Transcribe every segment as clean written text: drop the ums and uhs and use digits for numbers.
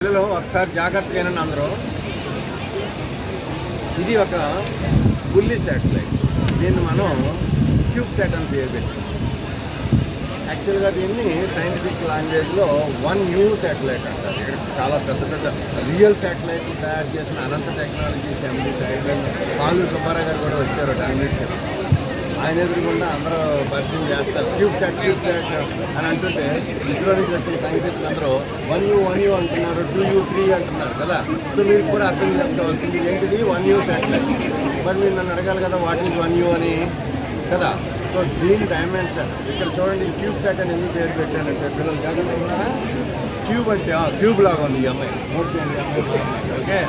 పిల్లలు ఒకసారి జాగ్రత్తగా వినండి అందరూ. ఇది ఒక బుల్లి శాటిలైట్. దీన్ని మనం క్యూబ్ శాట్ అని పేరు పెట్టాం. యాక్చువల్గా దీన్ని సైంటిఫిక్ లాంగ్వేజ్లో 1U శాటిలైట్ అంటారు. ఇక్కడ చాలా పెద్ద పెద్ద రియల్ శాటిలైట్లు తయారు చేసిన అనంత టెక్నాలజీస్ ఎండి చైల్డ్ పాలు సుబ్బారావు గారు కూడా వచ్చారు 10 minutes క్రితం. ఆయన ఎదురుకుండా అందరూ పరిచయం చేస్తారు. క్యూబ్ శాట్ అని అంటుంటే ఇస్రో నుంచి వచ్చిన సైంటిస్టులు అందరూ 1U అంటున్నారు, 2U 3 అంటున్నారు కదా. సో మీరు కూడా అర్థం చేసుకోవాల్సింది ఏంటిది 1U శాటిలైట్. మరి మీరు నన్ను అడగాలి కదా వాట్ ఈజ్ 1U అని కదా. సో దీని డైమెన్షన్ ఇక్కడ చూడండి. క్యూబ్ శాట్ అని ఎందుకు పేరు పెట్టానంటే పిల్లలు జాగ్రత్త ఉన్నారా. క్యూబ్ అంటే క్యూబ్ లాగా ఉంది ఈ అమ్మాయి. ఓకే,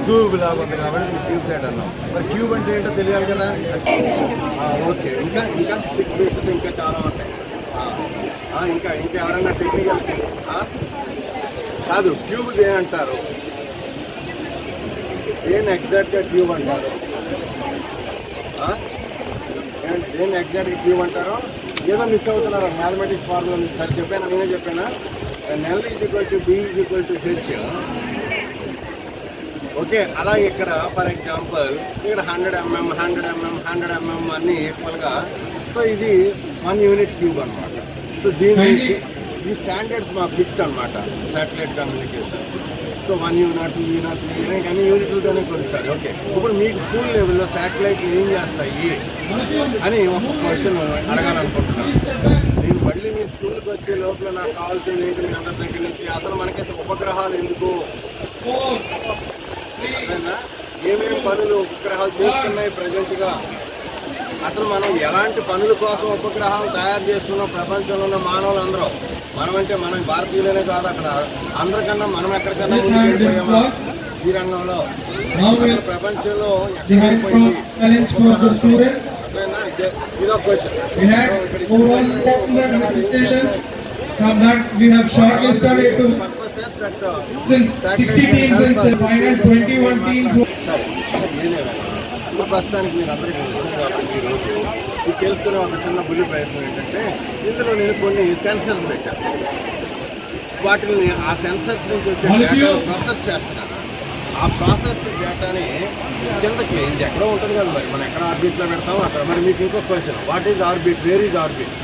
క్యూబ్ లాగా ఉంది కాబట్టి క్యూబ్ శాట్ అన్నాం. మరి క్యూబ్ అంటే ఏంటో తెలియాలి కదా. ఓకే, ఇంకా 6 పీసెస్ ఇంకా చాలా ఉంటాయి. ఇంకా ఎవరైనా టెక్నికల్ కాదు. క్యూబ్ దేనంటారు, దేని ఎగ్జాక్ట్గా క్యూబ్ అంటారు, దేన్ని ఎగ్జాక్ట్గా క్యూబ్ అంటారో ఏదో మిస్ అవుతున్నారు. Mathematics formula miss. సరే చెప్పాను, నేనే చెప్పానా. L = B = H. ఓకే, అలాగే ఇక్కడ ఫర్ ఎగ్జాంపుల్ ఇక్కడ 100 mm అన్నీ ఈక్వల్గా. సో ఇది 1 యూనిట్ క్యూబ్ అనమాట. సో దీని ఈ స్టాండర్డ్స్ మాకు ఫిక్స్ అనమాట satellite communications. So 1U 2U 3 అన్ని యూనిట్లతోనే కొలుస్తారు. ఓకే, ఇప్పుడు మీకు స్కూల్ లెవెల్లో శాటిలైట్లు ఏం చేస్తాయి అని ఒక క్వశ్చన్ అడగాలనుకుంటున్నాను. నేను మళ్ళీ మీ స్కూల్కి వచ్చే లోపల నాకు కావాల్సింది ఏంటి మీ అందరి దగ్గర నుంచి, అసలు మనకి ఉపగ్రహాలు ఎందుకు, ఏమేమి పనులు ఉపగ్రహాలు చేస్తున్నాయి ప్రజెంట్గా, అసలు మనం ఎలాంటి పనుల కోసం ఉపగ్రహాలు తయారు చేసుకున్నాం ప్రపంచంలో ఉన్న మానవులు అందరూ. మనమంటే మనం భారతీయులనే కాదు, అక్కడ అందరికన్నా మనం ఎక్కడికన్నా ముందుకు వెళ్ళిపోయామా ఈ రంగంలో. అసలు ప్రపంచంలో ఎక్కడ వెళ్ళిపోయింది ఇదో question. From that, we have shortlisted it to 60 teams and final 21 teams. ప్రస్తుతానికి మీరు అందరికీ వచ్చారు కాబట్టి ఈరోజు ఇది తెలుసుకునే ఒక చిన్న బుల్లి ప్రయత్నం ఏంటంటే, ఇందులో నేను కొన్ని సెన్సర్స్ పెట్టాను. వాటిని ఆ సెన్సర్స్ నుంచి వచ్చే డేటాను ప్రాసెస్ చేస్తున్నాను. ఆ ప్రాసెస్ డేటాని కిందకి ఇది ఎక్కడో ఉంటుంది కదా, మరి మనం ఎక్కడ ఆర్బిట్లో పెడతామో అక్కడ. మరి మీకు ఇంకో question, what is orbit, where is orbit.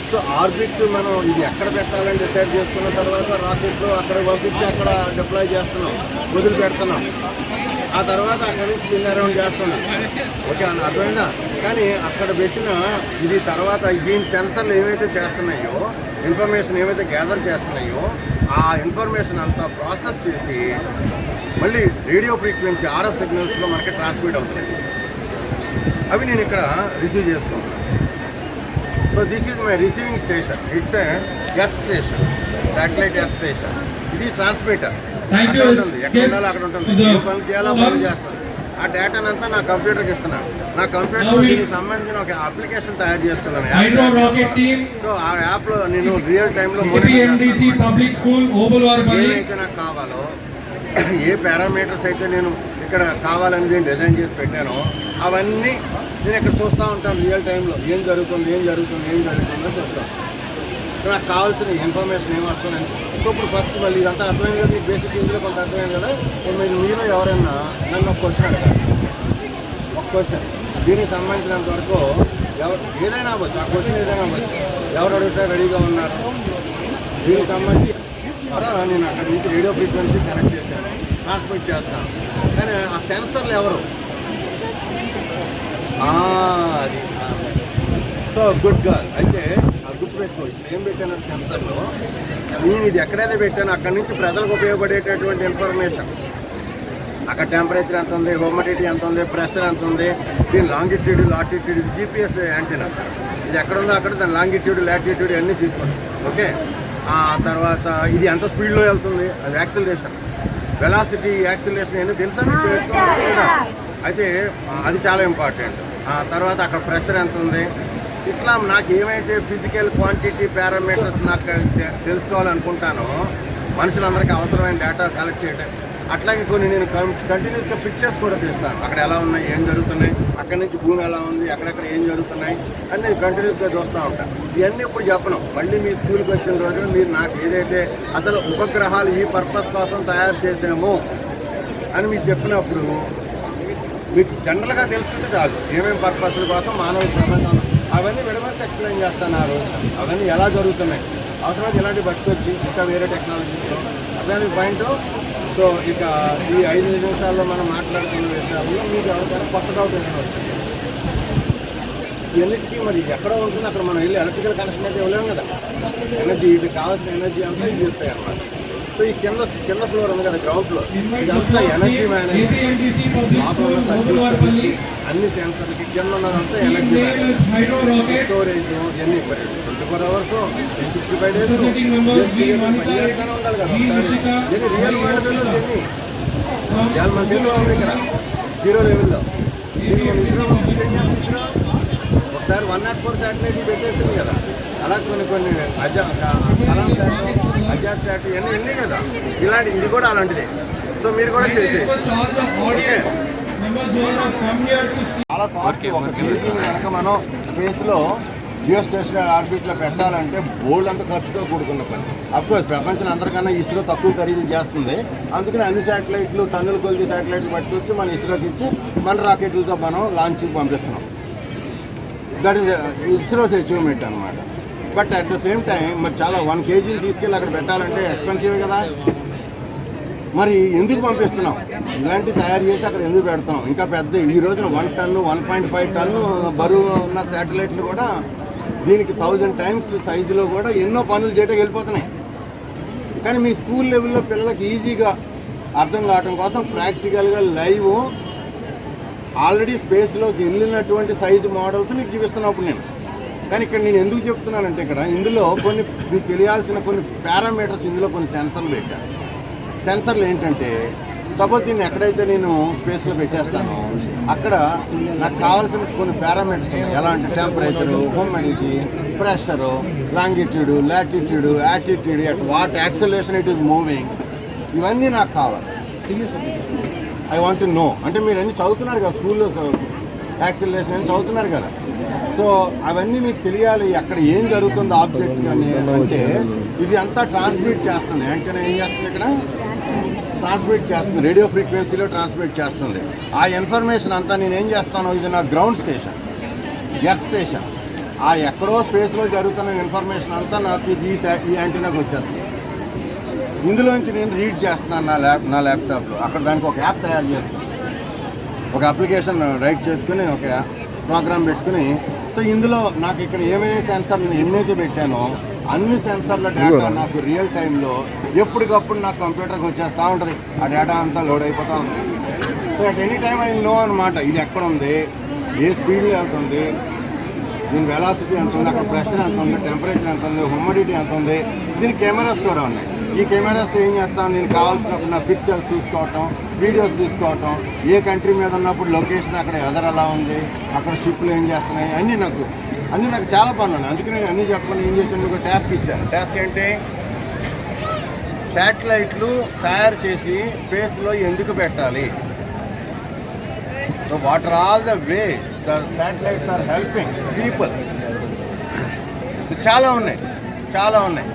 So orbit మనం ఇది ఎక్కడ పెట్టాలని డిసైడ్ చేసుకున్న తర్వాత రాకెట్లో అక్కడ పంపించి అక్కడ డిప్లాయ్ చేస్తున్నాం, వదిలి పెడుతున్నాం. ఆ తర్వాత అక్కడి నుంచి స్పిన్ అరౌండ్ చేస్తున్నాం. ఓకే అని అర్థమైందా. కానీ అక్కడ పెట్టిన ఇది తర్వాత దీని సెన్సర్లు ఏవైతే చేస్తున్నాయో, ఇన్ఫర్మేషన్ ఏవైతే గ్యాదర్ చేస్తున్నాయో, ఆ ఇన్ఫర్మేషన్ అంతా ప్రాసెస్ చేసి మళ్ళీ రేడియో ఫ్రీక్వెన్సీ RF సిగ్నల్స్లో మనకి ట్రాన్స్మిట్ అవుతున్నాయి. అవి నేను ఇక్కడ రిసీవ్ చేసుకుంటున్నాను. So this is my receiving station. It's earth station, satellite earth station. ఇది ట్రాన్స్మిటర్. అక్కడ ఉంటుంది, ఎక్కడ ఉండాలో అక్కడ ఉంటుంది. ఏ పనులు చేయాలో పనులు చేస్తాను. ఆ డేటాను అంతా నా కంప్యూటర్కి ఇస్తున్నాను. నా కంప్యూటర్లో దీనికి సంబంధించిన ఒక అప్లికేషన్ తయారు చేసుకున్నాను. సో ఆ యాప్లో నేను రియల్ టైంలో ఏదైతే నాకు కావాలో, ఏ పారామీటర్స్ అయితే నేను ఇక్కడ కావాలని డిజైన్ చేసి పెట్టానో అవన్నీ నేను ఇక్కడ చూస్తూ ఉంటాను. రియల్ టైంలో ఏం జరుగుతుందో చూస్తాను. నాకు కావాల్సిన ఇన్ఫర్మేషన్ ఏమొస్తుందని. సో ఇప్పుడు ఫస్ట్ మళ్ళీ ఇదంతా అర్థమైంది కదా, మీకు బేసిక్ ఇందులో కొంత అర్థమైంది కదా. మీలో ఎవరైనా నన్ను ఒక క్వశ్చన్ అడగాలి. ఒక క్వశ్చన్ దీనికి సంబంధించినంత వరకు ఏదైనా అవ్వచ్చు, ఆ క్వశ్చన్ ఏదైనా అవ్వచ్చు. ఎవరు అడిగితే రెడీగా ఉన్నారు. దీనికి సంబంధించి నేను అక్కడి నుంచి రేడియో ఫ్రీక్వెన్సీ కనెక్ట్ చేశాను, ట్రాన్స్మిట్ చేస్తాను. కానీ ఆ సెన్సర్లు ఎవరు, అది. So good girl. అయితే ఆ గుర్తుపెట్టుకో, ఇప్పుడు ఏం పెట్టాను సెన్సర్లో, నేను ఇది ఎక్కడైతే పెట్టానో అక్కడి నుంచి ప్రజలకు ఉపయోగపడేటటువంటి ఇన్ఫర్మేషన్, అక్కడ టెంపరేచర్ ఎంత ఉంది, హ్యూమిడిటీ ఎంత ఉంది, ప్రెషర్ ఎంత ఉంది, దీని లాంగిట్యూడ్ లాటిట్యూడ్, ఇది GPS యాంటీనా. ఇది ఎక్కడ ఉందో అక్కడ దాని లాంగిట్యూడ్ లాటిట్యూడ్ అన్నీ తీసుకుంటాం. ఓకే, ఆ తర్వాత ఇది ఎంత స్పీడ్లో వెళ్తుంది, అది యాక్సిలరేషన్, వెలాసిటీ, యాక్సిలరేషన్ అన్నీ తెలుసా లేదా. అయితే అది చాలా ఇంపార్టెంట్. ఆ తర్వాత అక్కడ ప్రెషర్ ఎంత ఉంది, ఇట్లా నాకు ఏమైతే ఫిజికల్ క్వాంటిటీ పారామీటర్స్ నాకు తెలుసుకోవాలనుకుంటానో, మనుషులందరికీ అవసరమైన డేటా కలెక్ట్ చేయడం. అట్లాగే కొన్ని నేను కంటిన్యూస్గా పిక్చర్స్ కూడా తీస్తాను. అక్కడ ఎలా ఉన్నాయి, ఏం జరుగుతున్నాయి, అక్కడి నుంచి భూమి ఎలా ఉంది, ఎక్కడెక్కడ ఏం జరుగుతున్నాయి అని నేను కంటిన్యూస్గా చూస్తూ ఉంటాను. ఇవన్నీ ఇప్పుడు చెప్పను. మళ్ళీ మీ స్కూల్కి వచ్చిన రోజున మీరు నాకు ఏదైతే అసలు ఉపగ్రహాలు ఈ పర్పస్ కోసం తయారు చేసాము అని మీకు చెప్పినప్పుడు మీకు జనరల్గా తెలుసుకుంటే చాలు ఏమేమి పర్పస్ల కోసం మానవ ప్రపంచం అవన్నీ విడమర్చి ఎక్స్ప్లెయిన్ చేస్తాను ఆ రోజు. అవన్నీ ఎలా జరుగుతున్నాయి, అవసరమైతే ఇలాంటి పట్టుకొచ్చి ఇంకా వేరే టెక్నాలజీస్లో అదే పాయింట్. సో ఇక ఈ 5 నిమిషాల్లో మనం మాట్లాడుతున్న విషయాల్లో మీకు ఎవరికైనా కొత్త డౌట్ ఏమైనా వచ్చింది ఇవన్నిటికీ మరి ఎక్కడో ఉంటుంది అక్కడ మనం వెళ్ళి ఎలక్ట్రికల్ కనెక్షన్ అయితే ఇవ్వలేము కదా. ఎనర్జీ ఇది కావాల్సిన ఎనర్జీ అంతా ఇది ఇస్తాయి అన్నమాట. సో ఈ కింద ఫ్లోర్ ఉంది కదా, గ్రౌండ్ ఫ్లోర్, ఇదంతా ఎనర్జీ మేనేజ్మెంట్, లోపల ఉన్న సర్క్యూట్స్ అన్ని సెన్సర్లకి, కింద ఉన్నదంతా ఎనర్జీ మేనేజ్మెంట్, స్టోరేజ్ ఇవన్నీ 24 hours 365 days ఉండాలి కదా. ఇవన్నీ రియల్ వరల్డ్ ఇవన్నీ ఇవాళ మన చేతిలో ఉంది ఇక్కడ 0 లెవెల్లో. దీన్ని మనం ఇస్రో ఒకసారి 104 శాటిలైట్ పెట్టేసింది కదా. అలా కొన్ని కలాం శాట్, అజాద్ శాట్ ఇవన్నీ కదా. ఇలాంటి ఇది కూడా అలాంటిదే. సో మీరు కూడా చేసేది చాలా కాస్ట్. ఒక కేజీని కనుక మనం స్పేస్లో జియో స్టేషనరీ ఆర్బిట్లో పెట్టాలంటే బోల్డ్ అంత ఖర్చుతో కూడుకున్న పని. అఫ్కోర్స్ ప్రపంచం అందరికన్నా ఇస్రో తక్కువ ఖరీదు చేస్తుంది. అందుకని అన్ని శాటిలైట్లు టన్నుల కొద్ది శాటిలైట్లు పట్టుకొచ్చి మన ఇస్రోకి ఇచ్చి మన రాకెట్లతో మనం లాంచ్కి పంపిస్తున్నాం. దట్ ఈస్ ఇస్రోస్ అచీవ్మెంట్ అనమాట. But at the same time మరి చాలా 1 kg తీసుకెళ్ళి అక్కడ పెట్టాలంటే ఎక్స్పెన్సివ్ కదా. మరి ఎందుకు పంపిస్తున్నాం? ఇలాంటి తయారు చేసి అక్కడ ఎందుకు పెడతాం? ఇంకా పెద్ద ఈ రోజున 1 టన్ను 1.5 టన్ను బరువు ఉన్న శాటిలైట్లు కూడా దీనికి 1000 times సైజులో కూడా ఎన్నో పనులు చేయడానికి వెళ్ళిపోతున్నాయి. కానీ మీ స్కూల్ లెవెల్లో పిల్లలకి ఈజీగా అర్థం కావడం కోసం ప్రాక్టికల్గా లైవ్ ఆల్రెడీ స్పేస్లోకి వెళ్ళినటువంటి సైజు మోడల్స్ మీకు చూపిస్తున్నప్పుడు నేను. కానీ ఇక్కడ నేను ఎందుకు చెప్తున్నానంటే ఇందులో కొన్ని మీకు తెలియాల్సిన కొన్ని పారామీటర్స్, ఇందులో కొన్ని సెన్సర్లు పెట్టాను. సెన్సర్లు ఏంటంటే సపోజ్ దీన్ని ఎక్కడైతే నేను స్పేస్లో పెట్టేస్తానో అక్కడ నాకు కావాల్సిన కొన్ని పారామీటర్స్ ఉన్నాయి. ఎలా అంటే temperature, humidity, pressure, longitude, latitude, attitude, at what acceleration it is moving, ఇవన్నీ నాకు కావాలి. I want to know. అంటే మీరు అన్నీ చదువుతున్నారు కదా స్కూల్లో, యాక్సలేషన్ అని చదువుతున్నారు కదా. సో అవన్నీ మీకు తెలియాలి. అక్కడ ఏం జరుగుతుంది ఆబ్జెక్ట్ అని అంటే ఇది అంతా ట్రాన్స్మిట్ చేస్తుంది. అంటే ఏం చేస్తుంది, ఇక్కడ ట్రాన్స్మిట్ చేస్తుంది, రేడియో ఫ్రీక్వెన్సీలో ట్రాన్స్మిట్ చేస్తుంది. ఆ ఇన్ఫర్మేషన్ అంతా నేను ఏం చేస్తాను, ఇది నా గ్రౌండ్ స్టేషన్, ఎర్త్ స్టేషన్. ఆ ఎక్కడో స్పేస్లో జరుగుతున్న ఇన్ఫర్మేషన్ అంతా నాకు ఈ యాంటీనాకి వచ్చేస్తుంది. ఇందులోంచి నేను రీడ్ చేస్తున్నాను నా ల్యాప్టాప్లో. అక్కడ దానికి ఒక యాప్ తయారు చేసుకుని, ఒక అప్లికేషన్ రైట్ చేసుకుని, ఒక ప్రోగ్రామ్ పెట్టుకుని, సో ఇందులో నాకు ఇక్కడ ఏమేమి సెన్సర్లు ఎన్నైతే పెట్టానో అన్ని సెన్సర్ల డేటా నాకు రియల్ టైంలో ఎప్పటికప్పుడు నాకు కంప్యూటర్కి వచ్చేస్తూ ఉంటుంది. ఆ డేటా అంతా లోడ్ అయిపోతూ ఉంటుంది. So at any time I know అనమాట ఇది ఎక్కడ ఉంది, ఏ స్పీడ్ వెళ్తుంది, దీని వెలాసిటీ ఎంత ఉంది, అక్కడ ప్రెషర్ ఎంత ఉంది, టెంపరేచర్ ఎంత ఉంది, హ్యూమిడిటీ ఎంత ఉంది. దీనికి కెమెరాస్ కూడా ఉన్నాయి. ఈ కెమెరాస్ ఏం చేస్తాను, నేను కావాల్సినప్పుడు నా పిక్చర్స్ తీసుకోవటం, వీడియోస్ తీసుకోవటం, ఏ కంట్రీ మీద ఉన్నప్పుడు లొకేషన్, అక్కడ వెదర్ ఎలా ఉంది, అక్కడ షిప్లు ఏం చేస్తున్నాయి, అన్నీ నాకు చాలా పనులు ఉన్నాయి. అందుకని నేను అన్నీ చెప్పకుండా ఏం చేస్తాను, ఒక టాస్క్ ఇచ్చాను. టాస్క్ ఏంటి, శాటిలైట్లు తయారు చేసి స్పేస్లో ఎందుకు పెట్టాలి. So what are all the ways the satellites are helping people. చాలా ఉన్నాయి.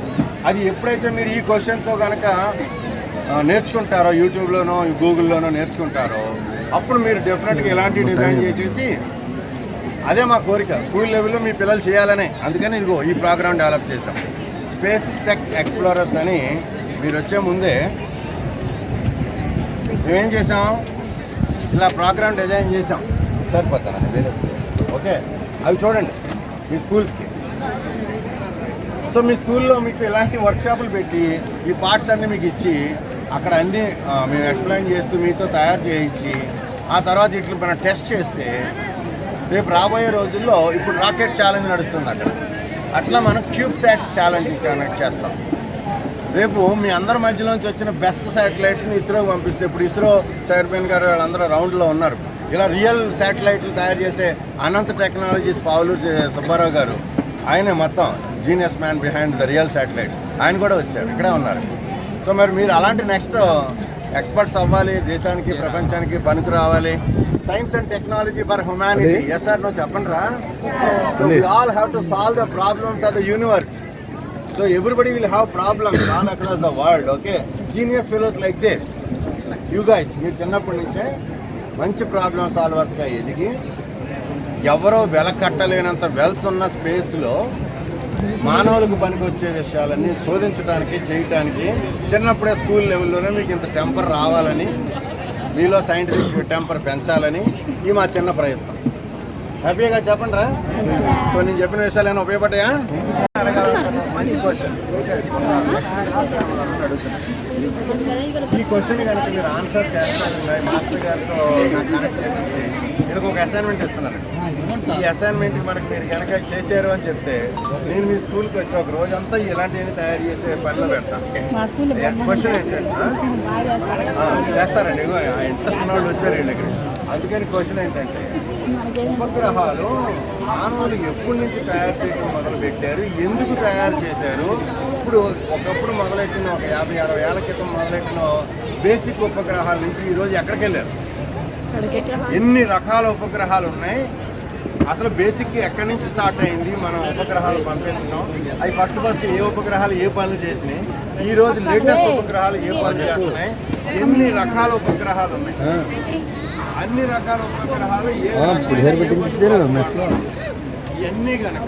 అది ఎప్పుడైతే మీరు ఈ క్వశ్చన్తో కనుక నేర్చుకుంటారో, యూట్యూబ్లోనో గూగుల్లోనో నేర్చుకుంటారో, అప్పుడు మీరు డెఫినెట్గా ఇలాంటి డిజైన్ చేసేసి, అదే మా కోరిక స్కూల్ లెవెల్లో మీ పిల్లలు చేయాలనే. అందుకని ఇదిగో ఈ ప్రోగ్రామ్ డెవలప్ చేసాం, స్పేస్ టెక్ ఎక్స్ప్లోరర్స్ అని. మీరు వచ్చే ముందే మేమేం చేసాం, ఇలా ప్రోగ్రామ్ డిజైన్ చేసాం. సరిపోతానండి వేరే స్కూల్. ఓకే, అవి చూడండి మీ స్కూల్స్కి. సో మీ స్కూల్లో మీకు ఇలాంటి వర్క్షాపులు పెట్టి ఈ పార్ట్స్ అన్నీ మీకు ఇచ్చి అక్కడ అన్నీ మేము ఎక్స్ప్లెయిన్ చేస్తూ మీతో తయారు చేయించి, ఆ తర్వాత ఇట్లా మనం టెస్ట్ చేస్తే రేపు రాబోయే రోజుల్లో ఇప్పుడు రాకెట్ ఛాలెంజ్ నడుస్తుంది అక్కడ, అట్లా మనం క్యూబ్ శాట్ ఛాలెంజ్ కనెక్ట్ చేస్తాం. రేపు మీ అందరి మధ్యలోంచి వచ్చిన బెస్ట్ శాటిలైట్స్ని ఇస్రోకి పంపిస్తే, ఇప్పుడు ఇస్రో చైర్మన్ గారు వాళ్ళందరూ రౌండ్లో ఉన్నారు. ఇలా రియల్ శాటిలైట్లు తయారు చేసే అనంత టెక్నాలజీస్ పావులూరు సుబ్బారావు గారు, ఆయనే మొత్తం genius man behind the real satellites, ఆయన కూడా వచ్చారు, ఇక్కడే ఉన్నారు. సో మరి మీరు అలాంటి నెక్స్ట్ ఎక్స్పర్ట్స్ అవ్వాలి, దేశానికి ప్రపంచానికి పనికి రావాలి. Science and technology for humanity. Yes sir no చెప్పండి రా. So we all have to solve the problems of the universe. So everybody will have problems all across the world. Okay, genius fellows like this you guys, మీరు చిన్నప్పటి నుంచే మంచి problem సాల్వర్స్గా ఎదిగి ఎవరో వెలకట్టలేనంత వెళ్తున్న స్పేస్లో మానవులకు పనికి వచ్చే విషయాలన్నీ శోధించడానికి, చేయటానికి చిన్నప్పుడే స్కూల్ లెవెల్లోనే మీకు ఇంత టెంపర్ రావాలని, మీలో సైంటిఫిక్ టెంపర్ పెంచాలని ఈ మా చిన్న ప్రయత్నం. హ్యాపీగా చెప్పండి రా. సో నేను చెప్పిన విషయాలు ఏమైనా ఉపయోగపడ్డాయా? మంచి క్వశ్చన్. ఈ క్వశ్చన్ కనుక మీరు ఆన్సర్ చేస్తారండి మాస్టర్ గారితో నాకు కనెక్ట్ చేయించి నేను ఒక అసైన్మెంట్ ఇస్తున్నాను. ఈ అసైన్మెంట్ మనకు మీరు కనుక చేశారు అని చెప్తే నేను మీ స్కూల్కి వచ్చి ఒక రోజంతా ఇలాంటివన్నీ తయారు చేసే పనిలో పెడతాను. క్వశ్చన్ ఏంటంటే చేస్తారండి, ఇంట్రెస్ట్ ఉన్న వాళ్ళు వచ్చారు వీళ్ళకి. అందుకని క్వశ్చన్ ఏంటంటే ఉపగ్రహాలు మానవులు ఎప్పటి నుంచి తయారు చేయడం మొదలు పెట్టారు, ఎందుకు తయారు చేశారు, ఇప్పుడు ఒకప్పుడు మొదలెట్టిన ఒక 50-60 ఏళ్ల క్రితం మొదలెట్టిన బేసిక్ ఉపగ్రహాల నుంచి ఈరోజు ఎక్కడికి వెళ్ళారు, ఎన్ని రకాల ఉపగ్రహాలు ఉన్నాయి, అసలు బేసిక్ ఎక్కడి నుంచి స్టార్ట్ అయింది మనం ఉపగ్రహాలు పంపించడం, అవి ఫస్ట్ ఏ ఉపగ్రహాలు ఏ పనులు చేసినాయి, ఈ రోజు లేటెస్ట్ ఉపగ్రహాలు ఏ పనులు చేస్తున్నాయి, ఎన్ని రకాల ఉపగ్రహాలు ఉన్నాయి, అన్ని రకాల ఉపగ్రహాలు ఇవన్నీ కనుక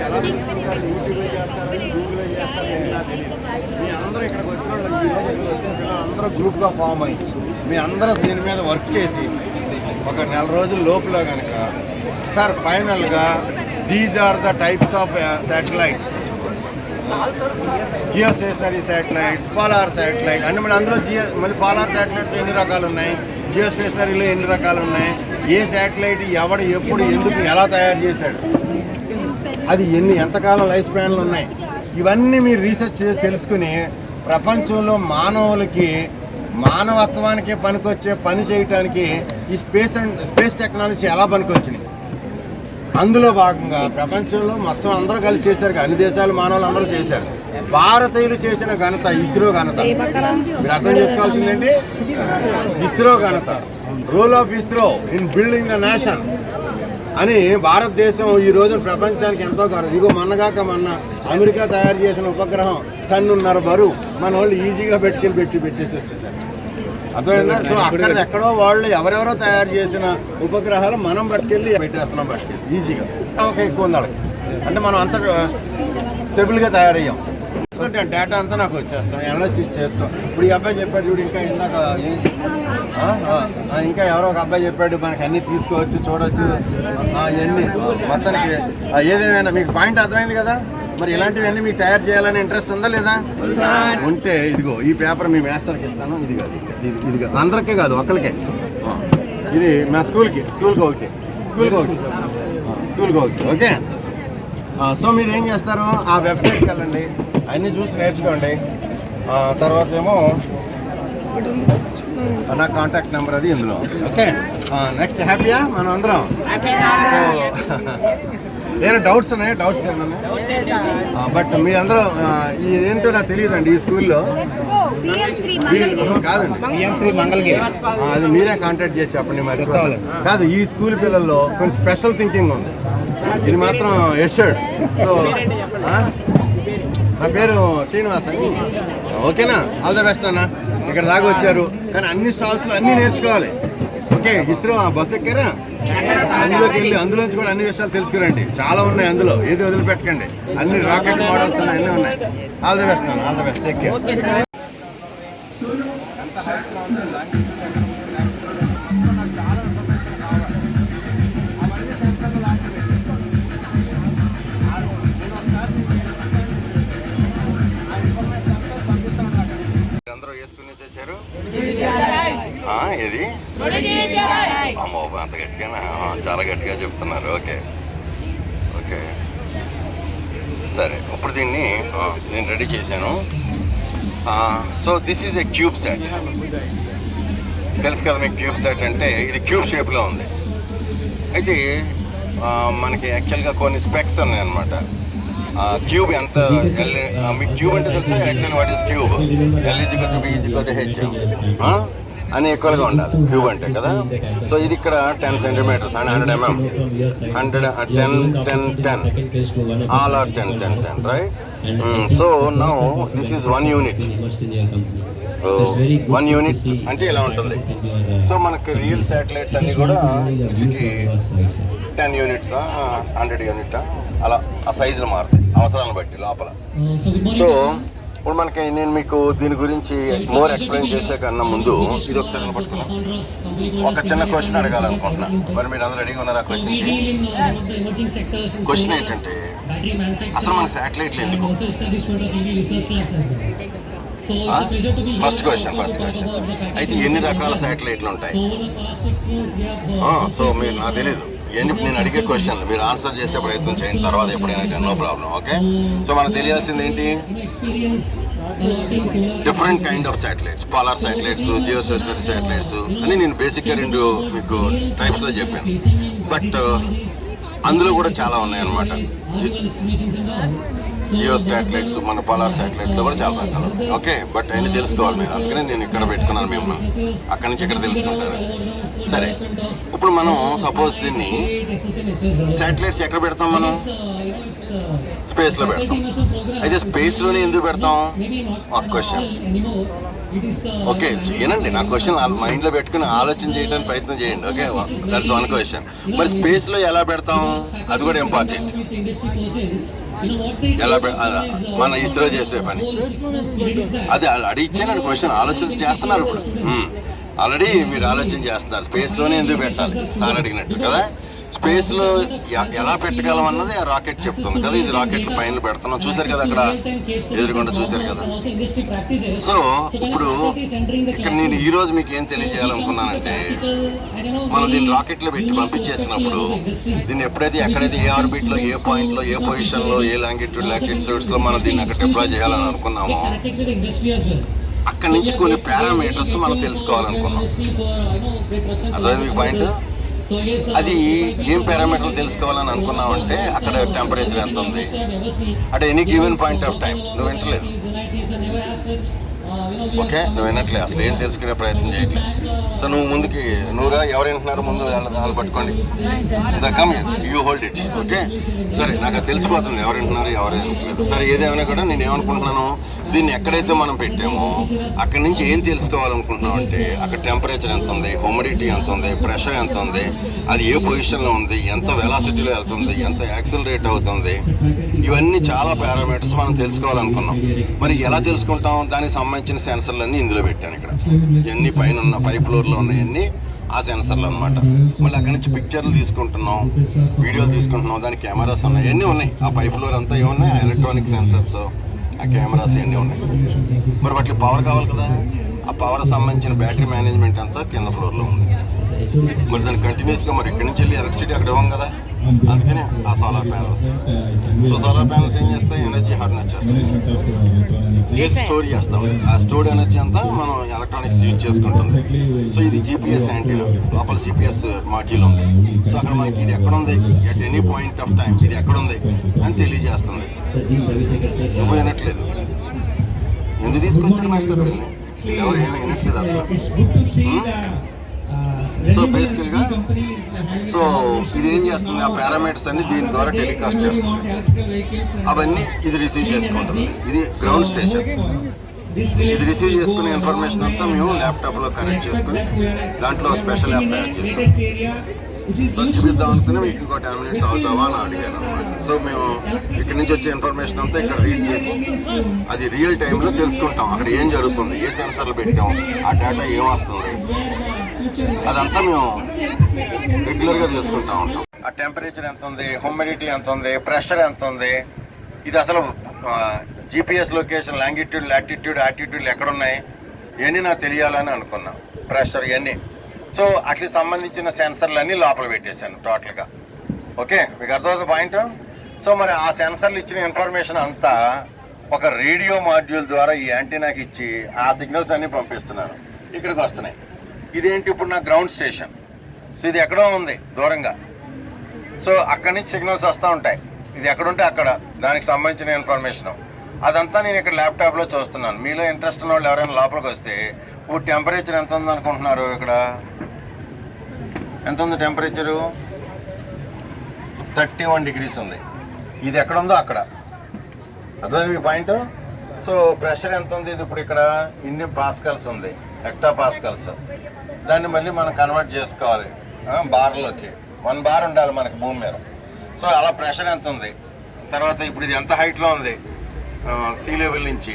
ఎలా తీసుకుంటారు, యూట్యూబ్లో చేస్తారు, గూగుల్లో చేస్తారు, ఎలా తెలియదు. మీ అందరూ ఇక్కడికి వచ్చిన వాళ్ళు వచ్చిన పిల్లలు అందరూ గ్రూప్గా ఫామ్ అయ్యి మీ అందరూ దీని మీద వర్క్ చేసి ఒక 4 రోజుల లోపల కనుక సార్ ఫైనల్గా these are the types of satellites, geostationary satellites, polar satellite అంటే మన అందులో మళ్ళీ పోలార్ శాటిలైట్స్ ఎన్ని రకాలు ఉన్నాయి, జియో స్టేషనరీలో ఎన్ని రకాలు ఉన్నాయి, ఏ శాటిలైట్ ఎవడు ఎప్పుడు ఎందుకు ఎలా తయారు చేశాడు, అది ఎంతకాలం లైఫ్ స్పాన్లు ఉన్నాయి, ఇవన్నీ మీరు రీసెర్చ్ చేసి తెలుసుకుని ప్రపంచంలో మానవులకి మానవత్వానికి పనికొచ్చే పని చేయటానికి ఈ స్పేస్ టెక్నాలజీ ఎలా పనికొచ్చినాయి, అందులో భాగంగా ప్రపంచంలో మొత్తం అందరూ కలిసి చేశారు, అన్ని దేశాలు మానవులు అందరూ చేశారు. భారతీయులు చేసిన ఘనత ఇస్రో ఘనత. మీరు అర్థం చేసుకోవాల్సిందేంటి, ఇస్రో ఘనత, role of ISRO in building the nation అని భారతదేశం ఈ రోజు ప్రపంచానికి ఎంతో గౌరవం. ఇగో మొన్నగాక అమెరికా తయారు చేసిన ఉపగ్రహం 1.5 టన్నుల బరువు మన వాళ్ళు ఈజీగా పెట్టేసి వచ్చేసారు. అర్థమైందా? సో అక్కడ ఎక్కడో వాళ్ళు ఎవరెవరో తయారు చేసిన ఉపగ్రహాలు మనం పెట్టేస్తున్నాం ఈజీగా. ఒక ఎక్కువ ఉంది వాళ్ళకి, అంటే మనం అంత స్టెబుల్గా తయారయ్యాం. డేటా అంతా నాకు వచ్చేస్తాం, ఎనాలిసిస్ చేస్తాం. ఇప్పుడు ఈ అబ్బాయి చెప్పాడు చూడు, ఇంకా ఎవరో ఒక అబ్బాయి చెప్పాడు మనకి అన్నీ తీసుకోవచ్చు, చూడవచ్చు, ఇవన్నీ మొత్తానికి ఏదేమైనా మీకు పాయింట్ అర్థమైంది కదా. మరి ఇలాంటివన్నీ మీకు తయారు చేయాలని ఇంట్రెస్ట్ ఉందా లేదా? ఉంటే ఇదిగో ఈ పేపర్ మీ మాస్టర్కి ఇస్తాను. ఇది కాదు, ఇది కాదు, అందరికీ కాదు, ఒక్కరికే. ఇది మా స్కూల్కి ఒకటి ఓకే. సో మీరు ఏం చేస్తారు, ఆ వెబ్సైట్కి వెళ్ళండి, అన్నీ చూసి నేర్చుకోండి. తర్వాత ఏమో నా కాంటాక్ట్ నెంబర్ అది ఇందులో. ఓకే, నెక్స్ట్ హ్యాపీయా మనం అందరం? ఏమైనా డౌట్స్ ఉన్నాయా? డౌట్స్ ఏమన్నా? బట్ మీరందరూ ఇదేంటో నాకు తెలియదండి. ఈ స్కూల్లో కాదండి, పిఎంశ్రీ మంగళగిరి, అది మీరే కాంటాక్ట్ చేసి చెప్పండి. మర్చిపోవాలి కాదు, ఈ స్కూల్ పిల్లల్లో కొంచెం స్పెషల్ థింకింగ్ ఉంది, ఇది మాత్రం ఎష్యూర్డ్. సో నా పేరు శ్రీనివాస్ అని. ఓకేనా? ఆల్ ద బెస్ట్ అన్న. ఇక్కడ దాకా వచ్చారు కానీ అన్ని స్టాల్స్లో అన్నీ నేర్చుకోవాలి. ఓకే, ఇస్రో బస్ ఎక్కారా, అందులోకి వెళ్ళి అందులోంచి కూడా అన్ని విషయాలు తెలుసుకురండి. చాలా ఉన్నాయి అందులో, ఏది వదిలిపెట్టకండి. అన్ని రాకెట్ మోడల్స్ ఉన్నాయి, అన్నీ ఉన్నాయి. ఆల్ ద బెస్ట్ అన్న, all the best, take care. అందరూ వేసుకుని వచ్చారు. ఏది అమ్మో, అంత గట్టిగా, చాలా గట్టిగా చెప్తున్నారు. ఓకే ఓకే సరే, ఇప్పుడు దీన్ని నేను రెడీ చేశాను. So this is a cube set. తెలుసు కదా మీకు క్యూబ్ సెట్ అంటే, ఇది క్యూబ్ షేప్లో ఉంది. అయితే మనకి యాక్చువల్గా కొన్ని స్పెక్స్ ఉన్నాయన్నమాట. క్యూబ్ ఎంత మీకు క్యూబ్ అంటే తెలుసా? Actual what is cube? L=B=H అని ఈక్వల్గా ఉండాలి క్యూబ్ అంటే కదా. సో ఇది ఇక్కడ 10 centimeters and 100 mm, 100, 10, 10, 10, all are 10, 10, 10, right? So now this is 1 unit. 1 unit అంటే ఇలా ఉంటుంది. సో మనకి రియల్ శాటిలైట్స్ అన్నీ కూడా వీటికి 10 units 100 unit అలా ఆ సైజులు మారుతాయి అవసరాలను బట్టి లోపల. సో ఇప్పుడు మనకి నేను మీకు దీని గురించి మోర్ ఎక్స్ప్లెయిన్ చేసే కన్నా ముందు ఇది ఒకసారి పట్టుకున్నాను. ఒక చిన్న క్వశ్చన్ అడగాలనుకుంటున్నా. మరి మీరు అందరూ రెడీగా ఉన్నారు ఆ క్వశ్చన్కి? క్వశ్చన్ ఏంటంటే అసలు మన శాటిలైట్లు ఎందుకు? ఫస్ట్ క్వశ్చన్ అయితే ఎన్ని రకాల శాటిలైట్లు ఉంటాయి? సో మీరు నాకు తెలీదు, నేను అడిగే క్వశ్చన్ మీరు ఆన్సర్ చేసే ప్రయత్నం చేయండి తర్వాత ఎప్పుడైనా, నో ప్రాబ్లం. ఓకే, సో మనకు తెలియాల్సింది ఏంటి? Different kind of satellites, polar satellites, geostationary satellites అని నేను బేసిక్గా 2 మీకు టైప్స్లో చెప్పాను. బట్ అందులో కూడా చాలా ఉన్నాయన్నమాట. జియో శాటిలైట్స్, మన పోలార్ శాటిలైట్స్లో కూడా చాలా రకాలు ఉన్నాయి. ఓకే, బట్ అయినా తెలుసుకోవాలి మీరు, అందుకనే నేను ఇక్కడ పెట్టుకున్నాను మిమ్మల్ని, అక్కడి నుంచి ఇక్కడ తెలుసుకుంటారు. సరే, ఇప్పుడు మనం సపోజ్ దీన్ని శాటిలైట్స్ ఎక్కడ పెడతాం? మనం స్పేస్లో పెడతాం. అయితే స్పేస్లోనే ఎందుకు పెడతాం? ఒక క్వశ్చన్. ఓకే, ఏనండి నా క్వశ్చన్ మైండ్లో పెట్టుకుని ఆలోచన చేయడానికి ప్రయత్నం చేయండి. Okay, that's 1 question. మరి స్పేస్లో ఎలా పెడతాం? అది కూడా ఇంపార్టెంట్. ఎలా మన ఇస్రో చేసే పని అది అడిగిచ్చాను క్వశ్చన్. ఆలోచన చేస్తున్నారు ఇప్పుడు, ఆల్రెడీ మీరు ఆలోచన చేస్తున్నారు. స్పేస్లోనే ఎందుకు పెట్టాలి సార్ అడిగినట్టు కదా. స్పేస్లో ఎలా పెట్టగలం అన్నది ఆ రాకెట్ చెప్తుంది కదా. ఇది రాకెట్లు పైన పెడుతున్నాం, చూశారు కదా, అక్కడ ఎదురుకుండా చూశారు కదా. సో ఇప్పుడు ఇక్కడ నేను ఈరోజు మీకు ఏం తెలియజేయాలనుకున్నానంటే, మనం దీన్ని రాకెట్లో పెట్టి పంపించేసినప్పుడు దీన్ని ఎప్పుడైతే ఎక్కడైతే ఏ ఆర్బిట్లో, ఏ పాయింట్లో, ఏ పొజిషన్లో, ఏ లాంగిట్యూడ్స్లో మనం దీన్ని అక్కడ డిప్లాయ్ చేయాలని అనుకున్నామో, అక్కడి నుంచి కొన్ని పారామీటర్స్ మనం తెలుసుకోవాలనుకున్నాం. అదే మీకు పాయింట్. అది ఏం పారామీటర్లు తెలుసుకోవాలని అనుకున్నామంటే, అక్కడ టెంపరేచర్ ఎంత ఉంది అంటే any given point of time. నువ్వు వింటలేదు, ఓకే, నువ్వు వినట్లేదు, అసలు ఏం తెలుసుకునే ప్రయత్నం చేయట్లేదు. సో నువ్వు ముందుకి నువ్వుగా ఎవరు వింటున్నారు ముందు వాళ్ళు పట్టుకోండి, come you hold it. Okay, సరే, నాకు అది తెలిసిపోతుంది ఎవరు వింటున్నారు ఎవరు వినట్లేదు. సరే, ఏదేమైనా కూడా నేను ఏమనుకుంటున్నాను, దీన్ని ఎక్కడైతే మనం పెట్టామో అక్కడి నుంచి ఏం తెలుసుకోవాలనుకుంటున్నాం అంటే, అక్కడ టెంపరేచర్ ఎంత ఉంది, హ్యూమిడిటీ ఎంత ఉంది, ప్రెషర్ ఎంత ఉంది, అది ఏ పొజిషన్లో ఉంది, ఎంత వెలాసిటీలో వెళ్తుంది, ఎంత యాక్సిలరేట్ అవుతుంది, ఇవన్నీ చాలా పారామీటర్స్ మనం తెలుసుకోవాలనుకున్నాం. మరి ఎలా తెలుసుకుంటాం? దానికి సంబంధించిన సెన్సర్లన్నీ ఇందులో పెట్టాను. ఇక్కడ ఇవన్నీ పైన ఉన్న పై ఫ్లోర్లో ఉన్నాయన్నీ ఆ సెన్సర్లు అనమాట. మళ్ళీ అక్కడి నుంచి పిక్చర్లు తీసుకుంటున్నాం, వీడియోలు తీసుకుంటున్నాం, దానికి కెమెరాస్ ఉన్నాయి, ఇవన్నీ ఉన్నాయి. ఆ పై ఫ్లోర్ అంతా ఏమున్నాయి? ఎలక్ట్రానిక్ సెన్సర్స్, ఆ కెమెరాస్ ఇవన్నీ ఉన్నాయి. మరి వాటికి పవర్ కావాలి కదా, ఆ పవర్ సంబంధించిన బ్యాటరీ మేనేజ్మెంట్ అంతా కింద ఫ్లోర్లో ఉంది. మరి దాన్ని కంటిన్యూస్గా మరి ఇక్కడి నుంచి వెళ్ళి ఎలక్ట్రిసిటీ అక్కడ ఇవ్వం కదా, అందుకని ఆ solar panels. So solar panels ఏం చేస్తాయి? ఎనర్జీ హార్నెస్ చేస్తాయి, స్టోర్ చేస్తాం. ఆ స్టోర్డ్ ఎనర్జీ అంతా మనం ఎలక్ట్రానిక్స్ యూజ్ చేసుకుంటుంది. సో ఇది జీపీఎస్ యాంటీనా, లోపల జీపీఎస్ మాడ్యూల్ ఉంది. సో అక్కడ మనకి ఇది ఎక్కడ ఉంది, at any point of time ఇది ఎక్కడ ఉంది అని తెలియజేస్తుంది. నువ్వు వినట్లేదు, ఎందుకు తీసుకొచ్చారు మాస్టర్ వీళ్ళని? ఎవరు ఏమి వినట్లేదు అసలు. సో బేసికల్గా సో ఇది ఏం చేస్తుంది? ఆ పారామీటర్స్ అన్ని దీని ద్వారా టెలికాస్ట్ చేస్తుంది. అవన్నీ ఇది రిసీవ్ చేసుకుంటుంది. ఇది గ్రౌండ్ స్టేషన్. ఇది రిసీవ్ చేసుకునే ఇన్ఫర్మేషన్ అంతా మేము ల్యాప్టాప్లో కనెక్ట్ చేసుకుని దాంట్లో స్పెషల్ యాప్ తయారు చేస్తాం. సో చూపిద్దాం అనుకుని మీకు ఇంకో 10 minutes అవుతావా అని అడిగాను అనమాట. సో మేము ఇక్కడ నుంచి వచ్చే ఇన్ఫర్మేషన్ అంతా ఇక్కడ రీడ్ చేసి అది రియల్ టైంలో తెలుసుకుంటాం. అక్కడ ఏం జరుగుతుంది, ఏ సెన్సర్లు పెట్టాం, ఆ డేటా ఏమొస్తుంది, అదంతా మేము రెగ్యులర్గా తెలుసుకుంటూ ఉంటాం. ఆ టెంపరేచర్ ఎంత ఉంది, హ్యూమిడిటీ ఎంత ఉంది, ప్రెషర్ ఎంత ఉంది, ఇది అసలు జీపీఎస్ లొకేషన్, లాంగిట్యూడ్, లాటిట్యూడ్, ఆటిట్యూడ్లు ఎక్కడున్నాయి, ఇవన్నీ నాకు తెలియాలని అనుకున్నా. ప్రెషర్ ఇవన్నీ. సో అట్లకి సంబంధించిన సెన్సర్లు అన్నీ లోపల పెట్టేశాను టోటల్గా. ఓకే, మీకు అర్థమవుతుంది పాయింట్. సో మరి ఆ సెన్సర్లు ఇచ్చిన ఇన్ఫర్మేషన్ అంతా ఒక రేడియో మాడ్యూల్ ద్వారా ఈ యాంటీనాకి ఇచ్చి ఆ సిగ్నల్స్ అన్నీ పంపిస్తున్నారు, ఇక్కడికి వస్తున్నాయి. ఇదేంటి ఇప్పుడు నా గ్రౌండ్ స్టేషన్. సో ఇది ఎక్కడో ఉంది దూరంగా. సో అక్కడి నుంచి సిగ్నల్స్ వస్తూ ఉంటాయి. ఇది ఎక్కడుంటే అక్కడ దానికి సంబంధించిన ఇన్ఫర్మేషన్ అదంతా నేను ఇక్కడ ల్యాప్టాప్లో చూస్తున్నాను. మీలో ఇంట్రెస్ట్ ఉన్న వాళ్ళు ఎవరైనా లోపలికి వస్తే ఇప్పుడు టెంపరేచర్ ఎంత ఉంది అనుకుంటున్నారు? ఇక్కడ ఎంత ఉంది టెంపరేచరు? 31 degrees ఉంది. ఇది ఎక్కడ ఉందో అక్కడ. అర్థమైంది మీ పాయింట్? సో ప్రెషర్ ఎంత ఉంది? ఇది ఇప్పుడు ఇక్కడ ఇన్ని పాస్కల్స్ ఉంది, హెక్టా పాస్కల్స్. దాన్ని మళ్ళీ మనం కన్వర్ట్ చేసుకోవాలి బార్లోకి. 1 bar ఉండాలి మనకి భూమి మీద. సో అలా ప్రెషర్ ఎంత ఉంది, తర్వాత ఇప్పుడు ఇది ఎంత హైట్లో ఉంది సీ లెవెల్ నుంచి.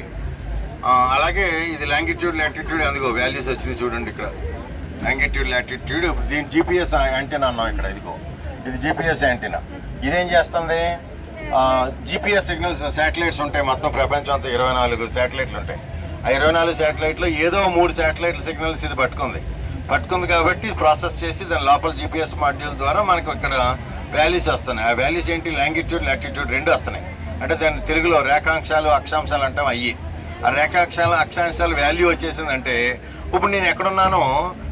అలాగే ఇది లాంగిట్యూడ్ లాటిట్యూడ్ అందుకో వాల్యూస్ వచ్చినాయి చూడండి. ఇక్కడ లాంగిట్యూడ్ లాటిట్యూడ్. దీని జీపీఎస్ యాంటీనా అన్నాం ఇక్కడ. ఇదిగో ఇది జీపీఎస్ యాంటీనా. ఇదేం చేస్తుంది? జీపీఎస్ సిగ్నల్స్ శాటిలైట్స్ ఉంటాయి మొత్తం ప్రపంచం అంతా 24 శాటిలైట్లు ఉంటాయి. ఆ 24 శాటిలైట్లో ఏదో 3 శాటిలైట్ల సిగ్నల్స్ ఇది పట్టుకుంది కాబట్టి ప్రాసెస్ చేసి దాని లోపల జీపీఎస్ మాడ్యూల్ ద్వారా మనకు ఇక్కడ వాల్యూస్ వస్తున్నాయి. ఆ వాల్యూస్ ఏంటి? లాంగిట్యూడ్ లాటిట్యూడ్ 2 వస్తున్నాయి. అంటే దాని తెలుగులో రేఖాంశాలు అక్షాంశాలు అంటాం. అయ్యి ఆ రేఖాంశాలు అక్షాంశాలు వాల్యూ వచ్చేసిందంటే ఇప్పుడు నేను ఎక్కడున్నానో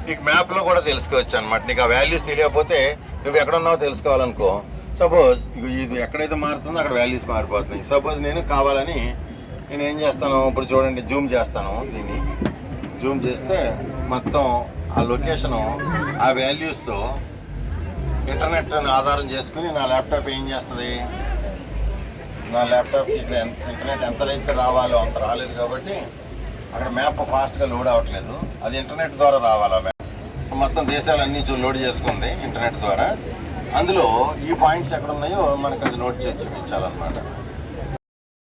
నీకు మ్యాప్లో కూడా తెలుసుకోవచ్చు అనమాట. నీకు ఆ వాల్యూస్ తెలియకపోతే నువ్వు ఎక్కడున్నావో తెలుసుకోవాలనుకో. సపోజ్ ఇది ఎక్కడైతే మారుతుందో అక్కడ వాల్యూస్ మారిపోతున్నాయి. సపోజ్ నేను కావాలని నేను ఏం చేస్తాను, ఇప్పుడు చూడండి జూమ్ చేస్తాను. దీన్ని జూమ్ చేస్తే మొత్తం ఆ లొకేషను ఆ వాల్యూస్తో ఇంటర్నెట్ ఆధారం చేసుకుని నా ల్యాప్టాప్ ఏం చేస్తుంది, నా ల్యాప్టాప్కి ఇక్కడ ఇంటర్నెట్ ఎంతైతే రావాలో అంత రాలేదు కాబట్టి అక్కడ మ్యాప్ ఫాస్ట్గా లోడ్ అవ్వట్లేదు. అది ఇంటర్నెట్ ద్వారా రావాలి. ఆ మ్యాప్ మొత్తం దేశాలన్నీ లోడ్ చేసుకుంది ఇంటర్నెట్ ద్వారా. అందులో ఈ పాయింట్స్ ఎక్కడ ఉన్నాయో మనకు అది నోట్ చేసి చూపించాలన్నమాట.